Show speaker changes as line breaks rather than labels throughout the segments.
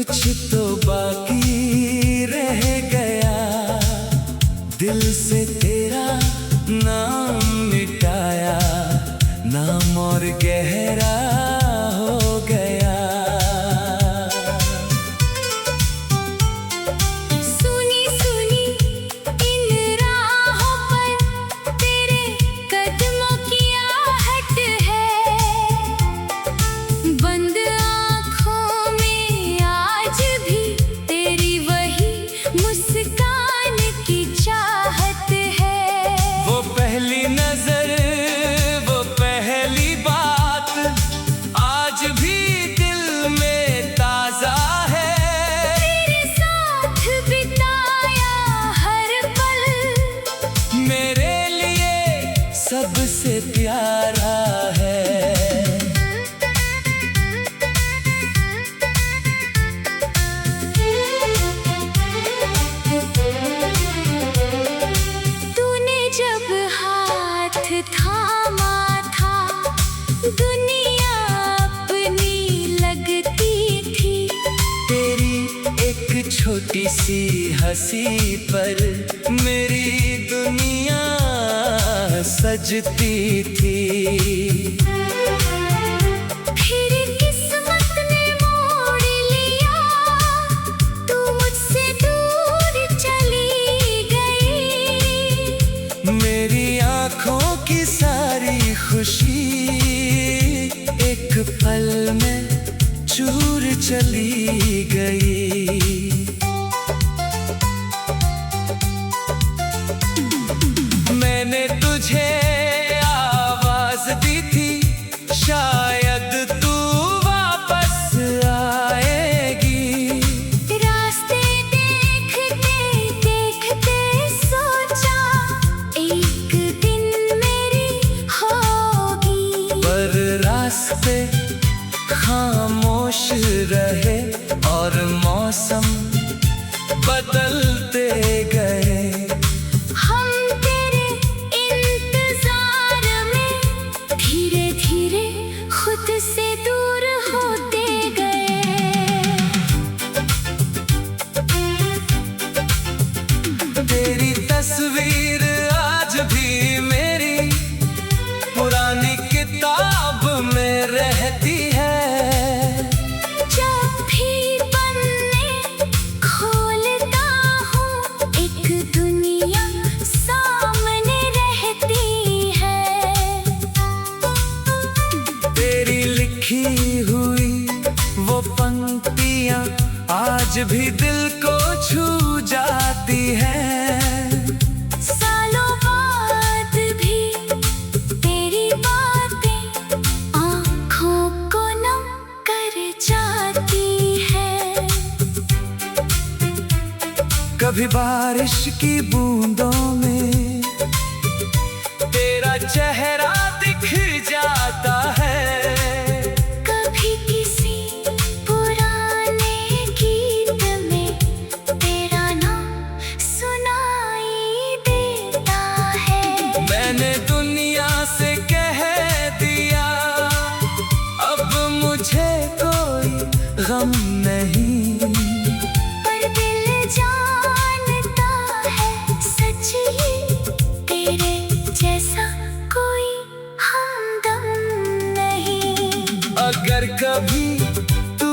कुछ तो बाकी रह गया, दिल से तेरा नाम मिटाया, नाम और गहरा हो गया।
सुनी सुनी इन राहों पर तेरे कदमों की आहट है, बंद आँखों में आज भी तेरी वही मुस्कान की चाहत है।
वो पहली नजर, वो पहली बात आज भी दिल में ताजा है।
तेरे साथ बिताया हर पल
मेरे लिए सबसे प्यारा है।
तूने जब हाथ थामा था, दुनिया अपनी लगती थी।
तेरी एक छोटी सी हंसी पर मेरी दुनिया सजती थी।
फिर किस्मत ने मोड़ लिया, तू मुझसे दूर चली गई।
मेरी आँखों की सारी खुशी एक पल में चूर चली गई। मैंने तुझे आवाज दी थी, शायद तू वापस आएगी।
रास्ते देखते देखते सोचा एक दिन मेरी होगी।
पर रास्ते खामोश रहे और मौसम बदलते गए।
हम तेरे इंतजार में धीरे धीरे खुद से दूर होते गए।
तेरी तस्वीर आज भी मेरी पुरानी किताब में रहती है।
जब भी पन्ने खोलता हूँ, एक दुनिया सामने रहती है।
तेरी लिखी हुई वो पंक्तियाँ आज भी दिल को छू जाती हैं।
सालों बाद भी तेरी बातें आँखों को नम कर जाती है।
कभी बारिश की बूंदों में तेरा चेहरा दिख जाता है।
कभी किसी पुराने गीत में तेरा नाम सुनाई देता है।
मैंने दुनिया से कह दिया, अब मुझे कोई गम नहीं।
पर दिल जानता है सच ही तेरे जैसा कोई हमदम नहीं।
अगर कभी तू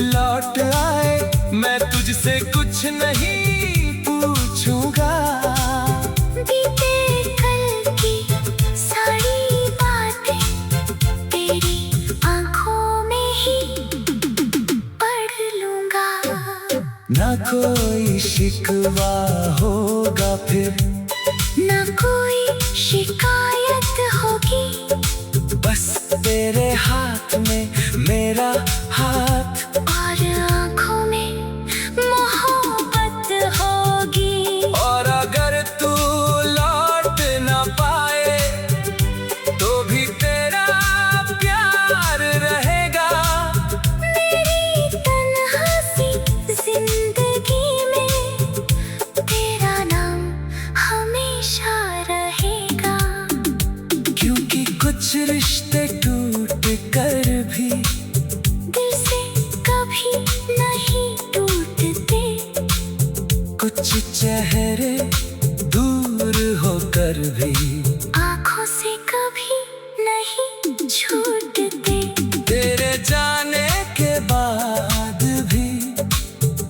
लौट आए, मैं तुझसे कुछ नहीं पूछूंगा।
बीते कल की सारी बातें तेरी आँखों में ही पढ़ लूंगा।
ना कोई शिकवा होगा फिर,
ना कोई शिकायत होगी।
बस तेरे हाथ में मेरा हाथ
और आँखों में मोहब्बत होगी।
और अगर तू लौट ना पाए तो भी तेरा प्यार रहेगा।
मेरी तन्हा सी जिंदगी में तेरा नाम हमेशा रहेगा।
क्योंकि कुछ रिश्ते टूट कर भी
दिल से कभी नहीं कभी नहीं छूटते।
तेरे जाने के बाद भी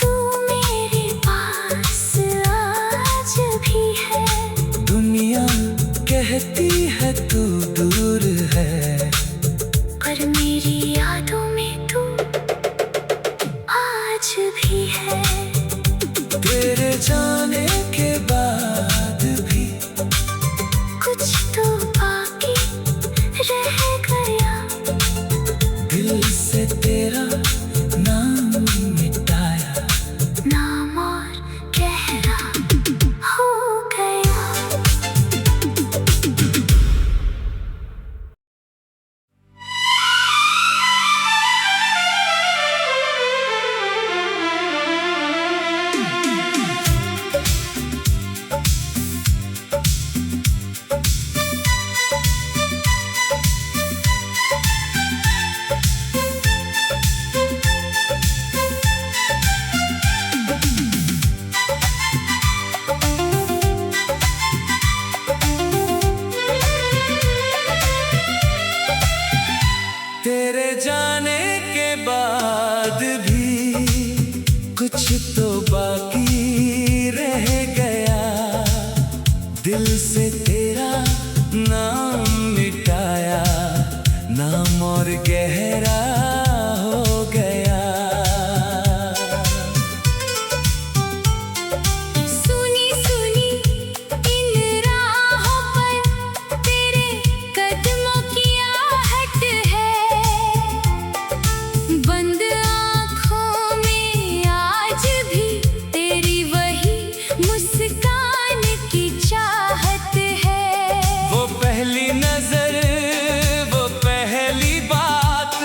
तू मेरे पास आज भी है।
दुनिया कहती है तू दूर है,
पर मेरी यादों में तू आज भी है।
तेरे जाने के बाद भी
कुछ तो बाकी रह गया।
दिल से तेरा नाम मिटाया,
नाम और गहरा हो गया।
तेरे जाने के बाद भी कुछ तो बाकी रह गया। दिल से तेरा नाम मिटाया, नाम और गहरा हो गया।
सुनी सुनी इन राहों पर तेरे कदमों की आहट है। बंद आँखों में आज भी तेरी वही मुस्कान की चाहत है।
वो पहली नजर, वो पहली बात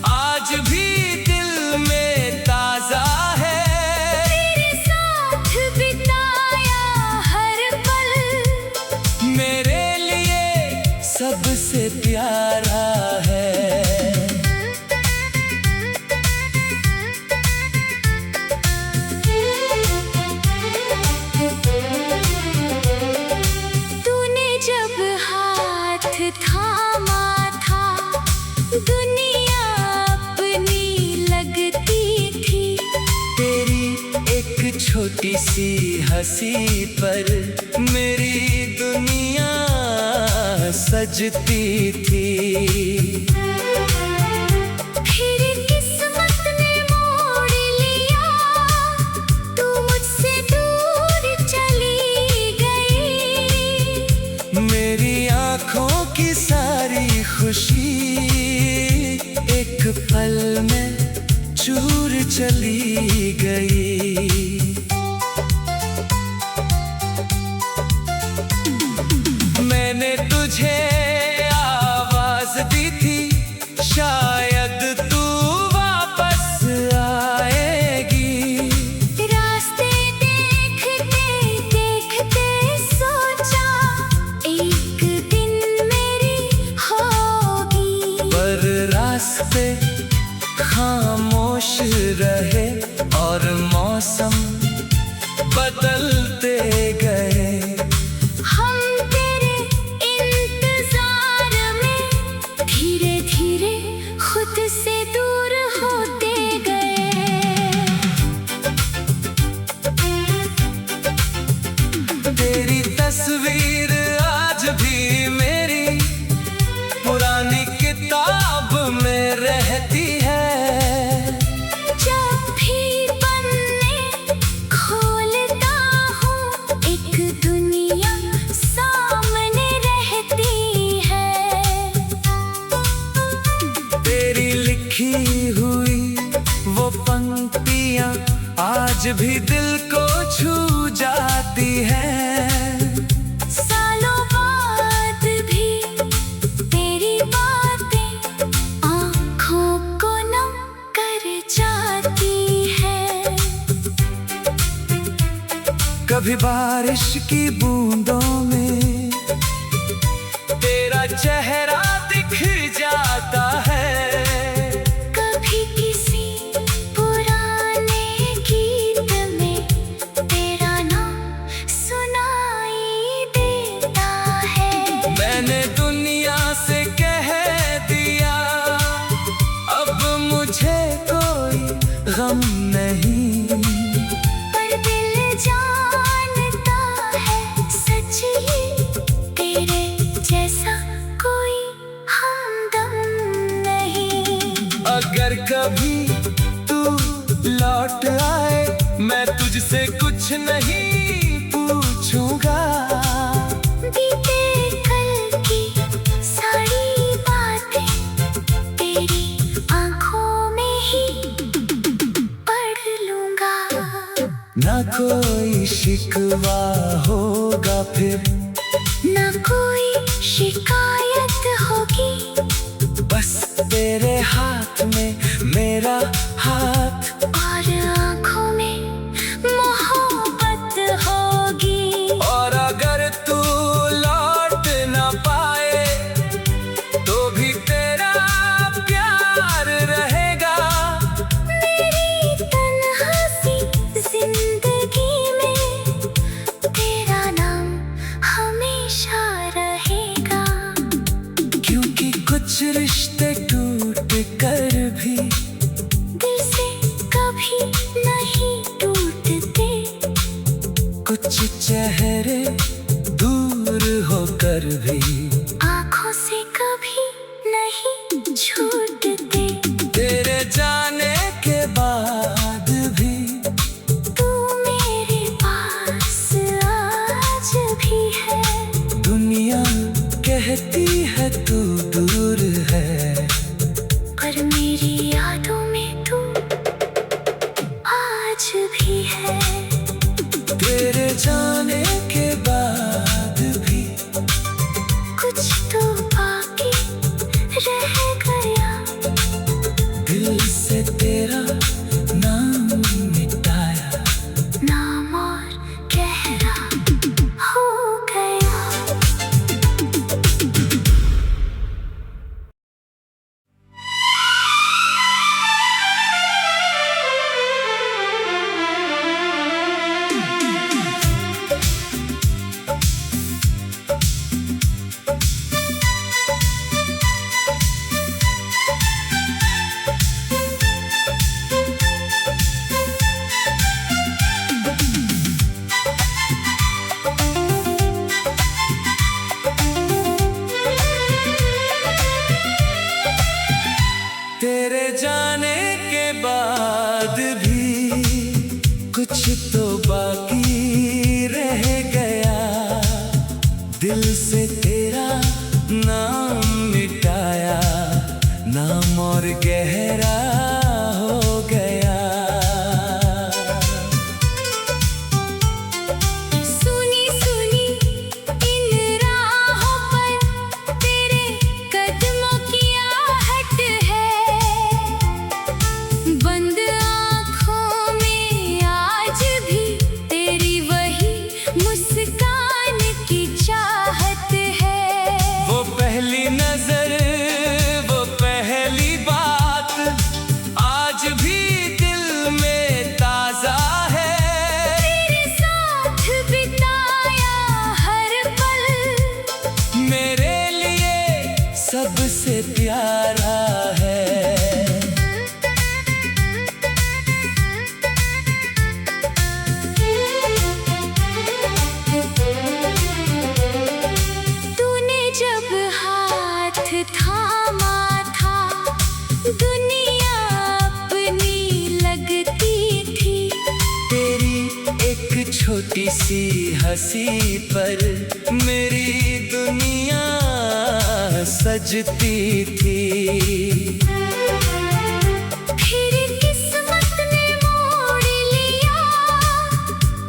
आज भी दिल में ताजा है।
तेरे साथ बिताया हर पल
मेरे लिए सबसे प्यारा है।
तूने जब हाथ थामा था, दुनिया अपनी लगती थी।
तेरी एक छोटी सी हंसी पर मेरी दुनिया सजती थी।
फिर किस्मत ने मोड़ लिया, तू मुझसे दूर चली गई।
मेरी आँखों की सारी खुशी एक पल में चूर चली गई। मैंने तुझे आवाज दी थी, शायद तू वापस आएगी।
रास्ते देखते देखते सोचा एक दिन मेरी होगी।
पर रास्ते खामोश रहे और मौसम बदलते गए।
हम तेरे इंतजार में धीरे धीरे खुद से दूर होते गए।
तेरी तस्वीर आज भी मेरी पुरानी किताब में रहती है।
जब भी पन्ने खोलता हूँ, एक दुनिया सामने रहती है।
तेरी लिखी हुई वो पंक्तियाँ आज भी दिल को छू जाती हैं।
सालों बाद भी तेरी बातें आँखों को नम कर जाती है।
कभी बारिश की बूंदों में तेरा चेहरा दिख जाता है।
कभी किसी पुराने गीत में तेरा नाम सुनाई देता है।
मैंने दुनिया अगर कभी तू लौट आए, मैं तुझसे कुछ नहीं पूछूंगा।
बीते कल की सारी बातें तेरी आंखों में ही पढ़ लूंगा।
ना कोई शिकवा होगा फिर,
ना कोई शिकायत होगी।
बस तेरे हाथ में मेरा हाथ,
और आंखों में मोहब्बत होगी।
और अगर तू लौट ना पाए तो भी तेरा प्यार रहेगा।
मेरी तन्हा सी जिंदगी में तेरा नाम हमेशा रहेगा।
क्योंकि कुछ रिश्ते टूट कर भी
दिल से कभी नहीं टूटते।
कुछ चेहरे दूर होकर भी
आंखों से कभी नहीं छूटते।
तेरे जाने के बाद भी
तू मेरे पास आज भी है।
दुनिया कहती है तू दूर है,
पर मेरी यादों में तू आज भी है।
तेरे जाने के बाद भी
कुछ तो बाकी रह गया।
दिल से तेरा नाम मिटाया।
नाम और गहरा हो गया।
तेरे जाने के बाद भी कुछ तो बाकी रह गया। दिल से तेरा नाम मिटाया। नाम और गहरा हो गया।
सुनी सुनी इन राहों पर तेरे कदमों की आहट है। बंद आँखों में आज भी तेरी वही मुस्कान की चाहत है।
वो पहली नजर, वो पहली बात आज भी दिल में ताजा है।
तेरे साथ बिताया हर पल
मेरे लिए सबसे प्यारा है।
तूने जब हाथ थामा था दुनिया अपनी लगती थी।
तेरी एक छोटी सी हंसी पर मेरी दुनिया सजती थी।
फिर किस्मत ने मोड़ लिया।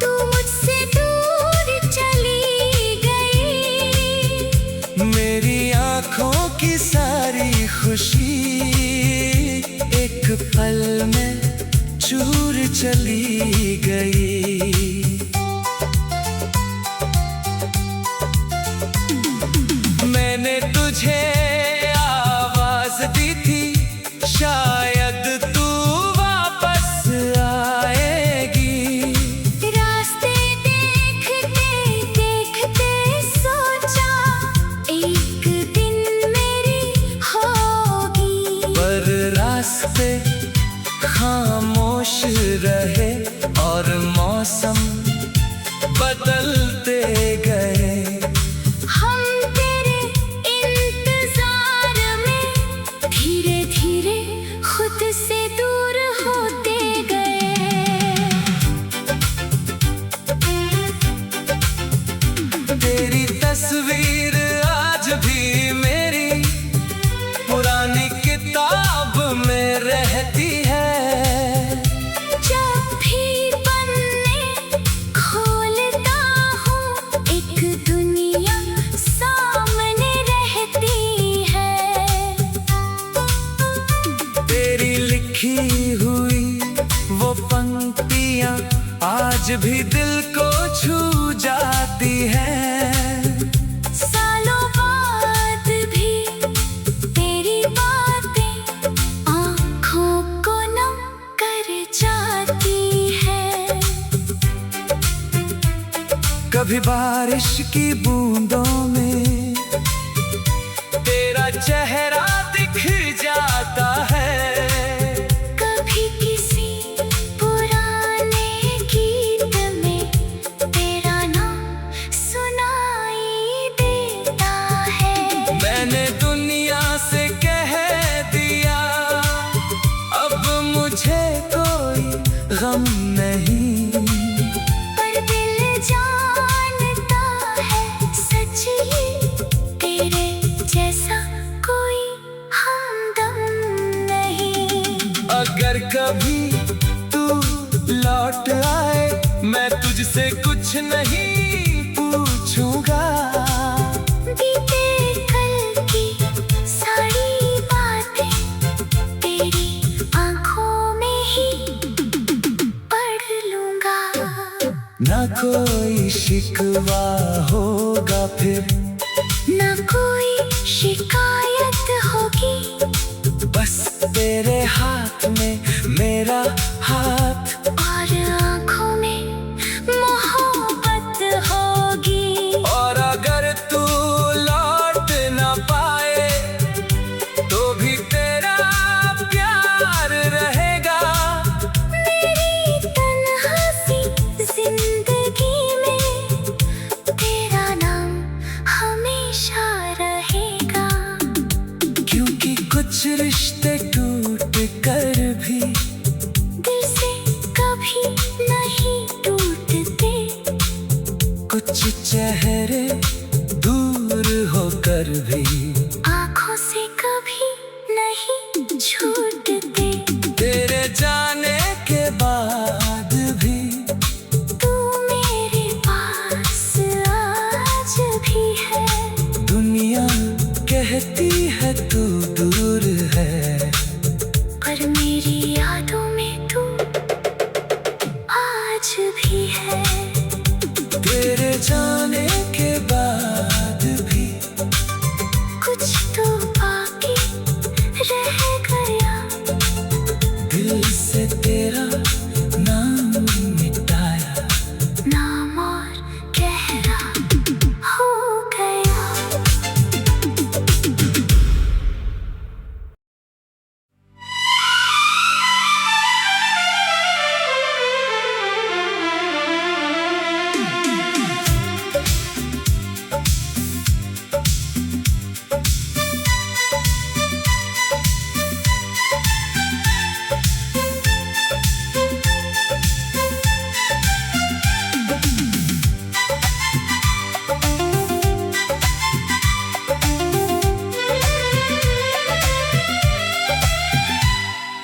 तू मुझसे दूर चली गई।
मेरी आँखों की सारी खुशी एक पल में चूर चली गई। मैंने तुझे आवाज दी थी, शायद तू वापस आएगी।
रास्ते देखते देखते सोचा एक दिन मेरी होगी।
पर रास्ते खामोश रहे और मौसम बदलते गए।
हम तेरे इंतजार में धीरे धीरे खुद
आज भी दिल को छू जाती है।
सालों बाद भी तेरी बातें आँखों को नम कर जाती है।
कभी बारिश की बूंदों में तेरा चेहरा दिख जाता है।
कभी किसी पुराने गीत में तेरा नाम सुनाई देता है।
मैंने दुनिया से कह दिया अब मुझे कोई गम नहीं।
पर दिल जानता है सच ही तेरे जैसा कोई हमदम नहीं।
अगर कभी तू लौट आए मैं तुझसे कुछ नहीं पूछूंगा।
बीते कल की सारी बातें तेरी आँखों में ही पढ़ लूंगा।
ना कोई शिकवा होगा फिर,
ना कोई शिकायत होगी।
बस तेरे हाथ में मेरा हाथ
और आँखों में मोहब्बत होगी।
और अगर तू लौट ना पाए तो भी तेरा प्यार रहेगा।
मेरी तन्हा सी जिंदगी में तेरा नाम हमेशा रहेगा।
क्योंकि कुछ रिश्ते टूट कर भी
दिल से कभी नहीं टूटते।
कुछ चेहरे दूर होकर भी
आँखों से कभी नहीं छूटते।
तेरे जाने के बाद भी
तू मेरे पास आज भी है।
दुनिया कहती है तू दूर है,
पर मेरी यादों में तू आज भी है।
तेरे जाने के बाद भी
कुछ तो बाकी रह गया।
दिल से तेरा नाम मिटाया।
नाम और गहरा हो गया।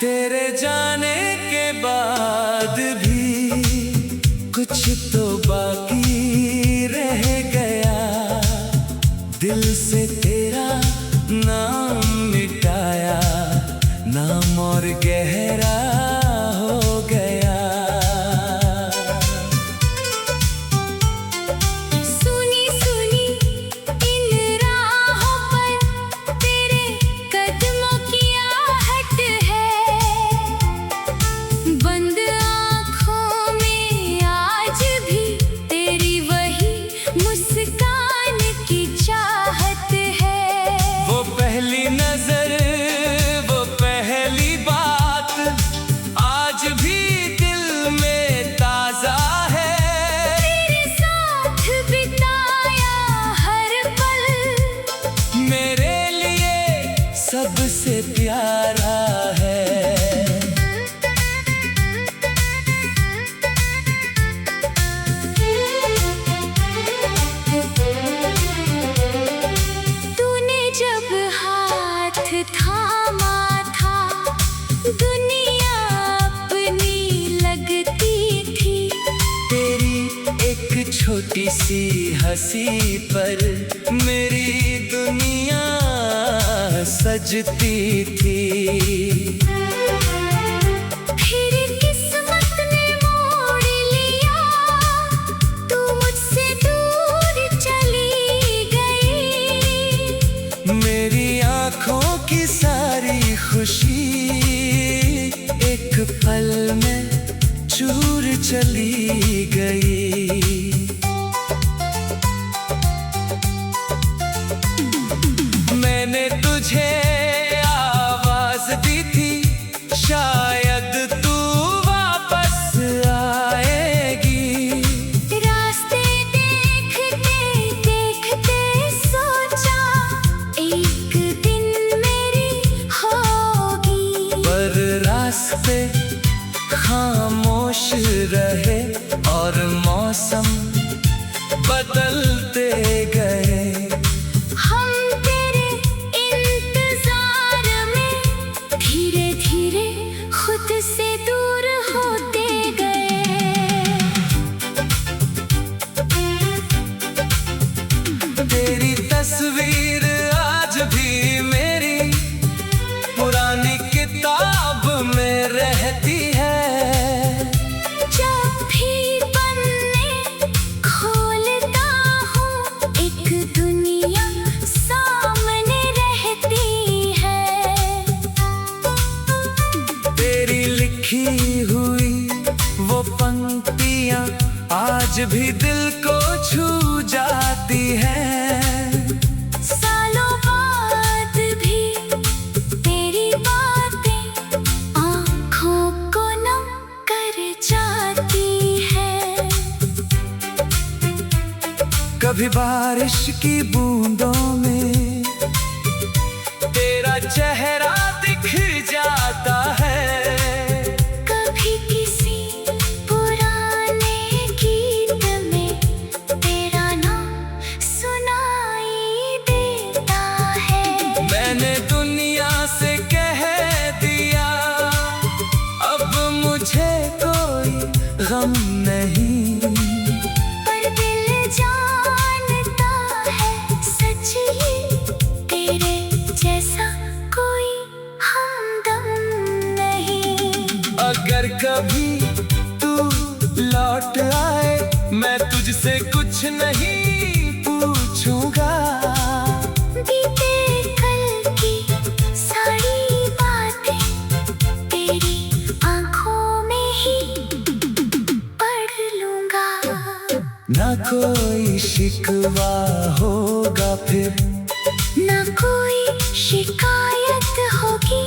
तेरे जाने के बाद भी कुछ तो बाकी रह गया। दिल से तेरा नाम मिटाया। नाम और गहरा हो गया।
सुनी सुनी इन राहों पर तेरे कदमों की आहट है। बंद आँखों में आज भी तेरी वही मुस्कान की चाहत है।
वो पहली नजर, वो पहली बात आज भी दिल में ताजा है।
तेरे साथ बिताया हर पल
मेरे लिए सबसे प्यारा है।
तूने जब हाथ थामा था दुनिया अपनी लगती थी।
तेरी एक छोटी सी हंसी पर मेरी दुनिया सजती थी।
फिर किस्मत ने मोड़ लिया
चली गई। मैंने तुझे आवाज दी थी, शायद तू वापस आएगी।
रास्ते देखते देखते सोचा एक दिन मेरी होगी।
पर रास्ते खामोश रहे और मौसम बदलते गए।
हम तेरे इंतजार में धीरे धीरे खुद से दूर होते गए।
तेरी तस्वीर आज भी मेरी पुरानी किताब में रहती है।
जब भी पन्ने खोलता हूँ एक दुनिया सामने रहती है।
तेरी लिखी हुई वो पंक्तियाँ आज भी दिल को छू जाती हैं।
सालों बाद भी तेरी बातें आँखों को नम कर जाती है।
कभी बारिश की बूंदों में तेरा चेहरा दिख जाता है।
कभी किसी पुराने गीत में तेरा नाम सुनाई देता है।
मैंने दुनिया से कह दिया, अब मुझे कोई गम नहीं।
पर दिल जानता है सच ही तेरे जैसा कोई हमदम नहीं।
अगर कभी तू लौट आए, मैं तुझसे कुछ नहीं पूछूंगा।
बीते कल की सारी बातें तेरी आँखों में ही पढ़ लूंगा।
ना कोई शिकवा होगा फिर,
ना कोई शिकायत होगी।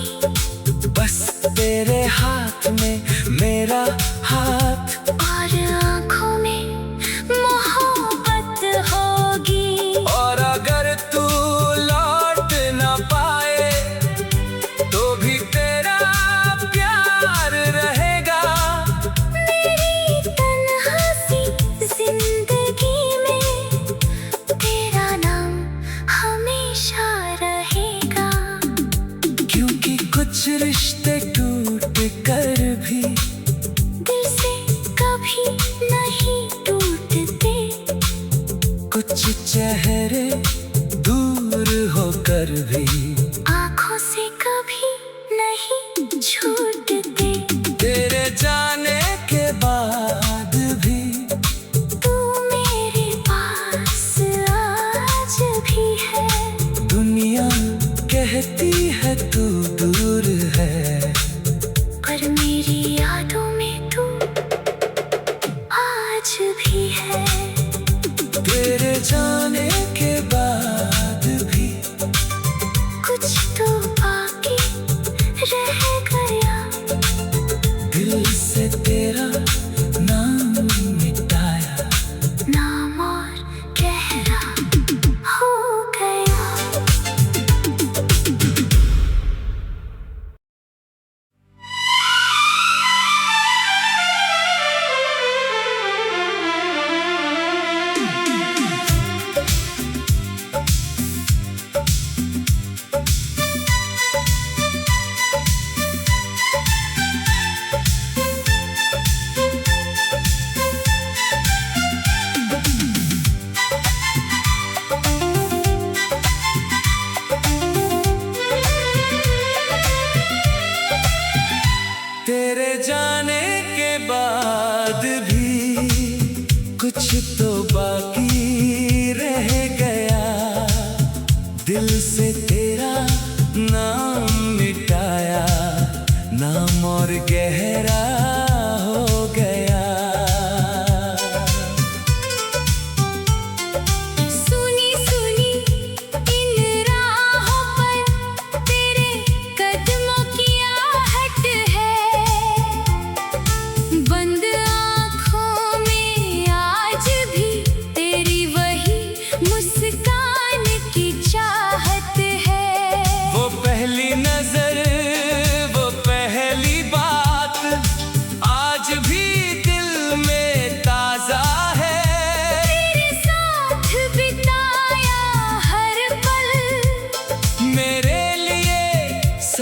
बस तेरे हाथ में मेरा हाथ
और आँखों में मोहब्बत होगी।
और अगर तू लौट ना पाए तो भी तेरा प्यार रहेगा।
मेरी तन्हासी जिंदगी में तेरा नाम हमेशा रहेगा।
क्योंकि कुछ रिश्ते टूट कर भी
दिल से कभी नहीं टूटते।
कुछ चेहरे दूर होकर भी
आँखों से कभी नहीं छूटते।
तेरे जाने के बाद भी
तू मेरे पास आज भी है।
दुनिया कहती है तू दूर है,
पर मेरी यादों में तू आज भी है।
तेरे जाने के बाद भी
कुछ तो बाकी रह गया।
दिल से तेरा नाम मिटाया।
नाम और गहरा हो गया।
तेरे जाने के बाद भी कुछ तो बाकी रह गया। दिल से तेरा नाम मिटाया, नाम और गहरा हो गया।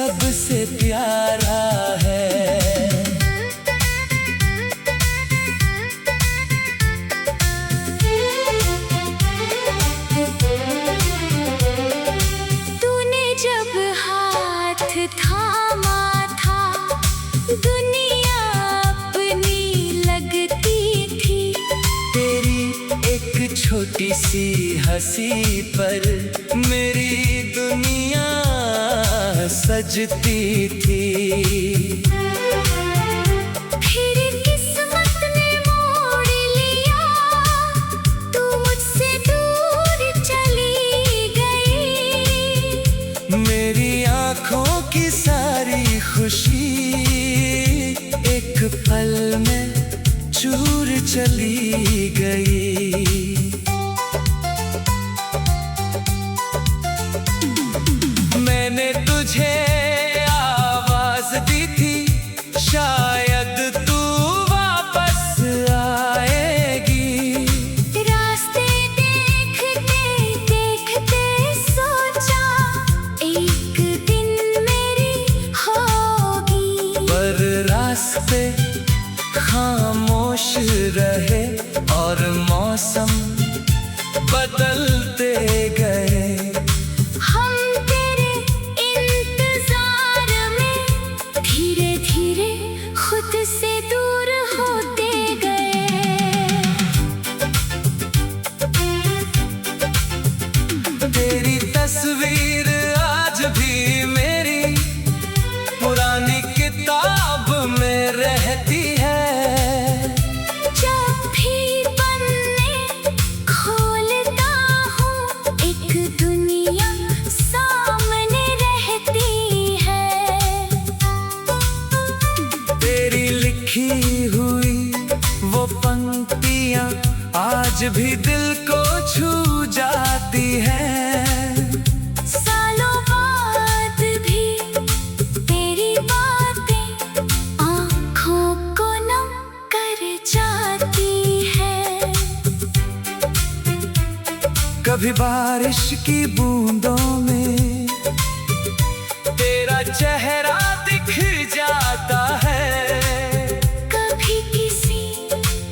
सबसे प्यारा है।
तूने जब हाथ थामा था दुनिया अपनी लगती थी।
तेरी एक छोटी सी हंसी पर मेरी दुनिया सजती थी।
फिर किस्मत ने मोड़ लिया, तू मुझसे दूर चली गई।
मेरी आँखों की सारी खुशी एक पल में चूर चली गई। मैंने तुझे आवाज दी थी, शायद तू वापस आएगी।
रास्ते देखते देखते सोचा एक दिन मेरी होगी।
पर रास्ते खामोश रहे और मौसम बदलते गए।
हम तेरे इंतजार में धीरे धीरे खुद से दूर होते गए।
तेरी तस्वीर आज भी मेरी पुरानी किताब में रहती है।
जब भी पन्ने खोलता हूँ एक दुनिया सामने रहती है।
तेरी लिखी हुई वो पंक्तियाँ आज भी दिल को छू जाती हैं।
सालों बाद भी तेरी बातें आँखों को नम कर जाती है।
कभी बारिश की बूंदों में तेरा चेहरा दिख जाता है।
कभी किसी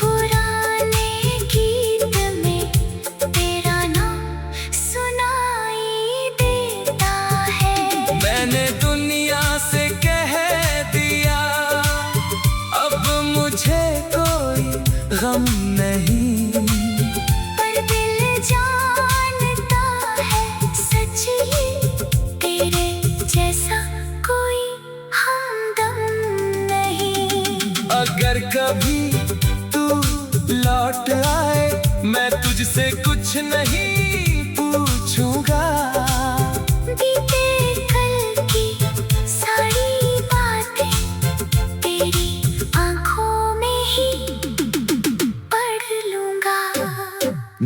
पुराने गीत में तेरा नाम सुनाई देता है।
मैंने दुनिया से कह दिया अब मुझे कोई गम नहीं।
पर दिल जानता है सच ही तेरे जैसा कोई हमदम नहीं।
अगर कभी तू लौट आए मैं तुझसे कुछ नहीं पूछूंगा।
बीते कल की सारी बातें तेरी आँखों में ही पढ़ लूंगा।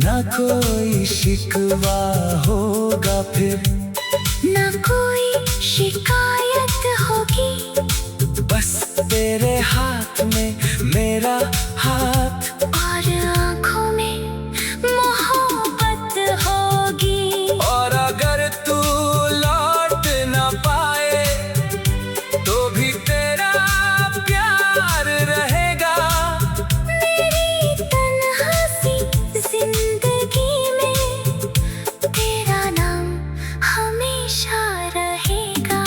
ना कोई शिकवा होगा फिर,
ना कोई शिकायत होगी।
बस तेरे हाथ में मेरा हाथ
और आँखों में मोहब्बत होगी।
और अगर तू लौट ना पाए तो भी तेरा प्यार रहेगा।
मेरी तन्हा सी जिंदगी में तेरा नाम हमेशा रहेगा।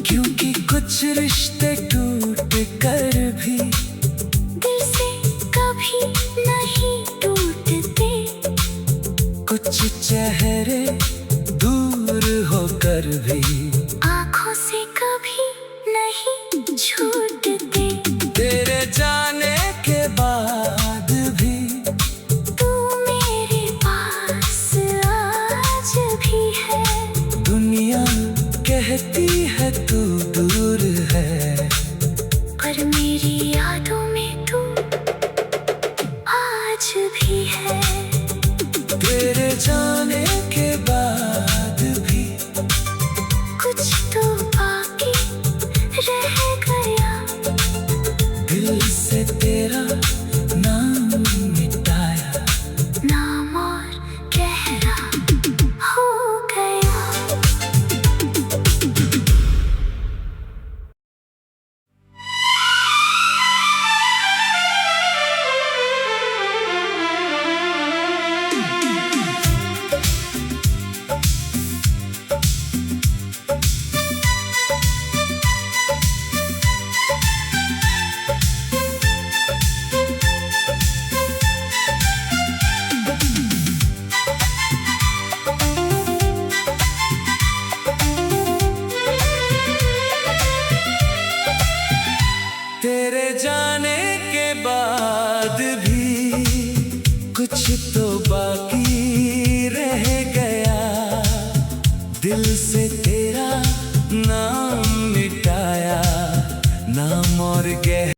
क्योंकि कुछ रिश्ते टूट कर भी
दिल से कभी नहीं टूटते।
कुछ चेहरे दूर होकर भी
आँखों से कभी नहीं छूटते।
तेरे जाने के बाद भी
तू मेरे पास आज भी है।
दुनिया कहती है तू दूर है,
पर मेरी यादों में तू आज भी है।
तेरे जाने के बाद भी
कुछ तो बाकी रह गया।
दिल से तेरा नाम मिटाया।
नाम और गहरा हो गया।
तेरे जाने के बाद भी कुछ तो बाकी रह गया, दिल से तेरा नाम मिटाया, नाम और गह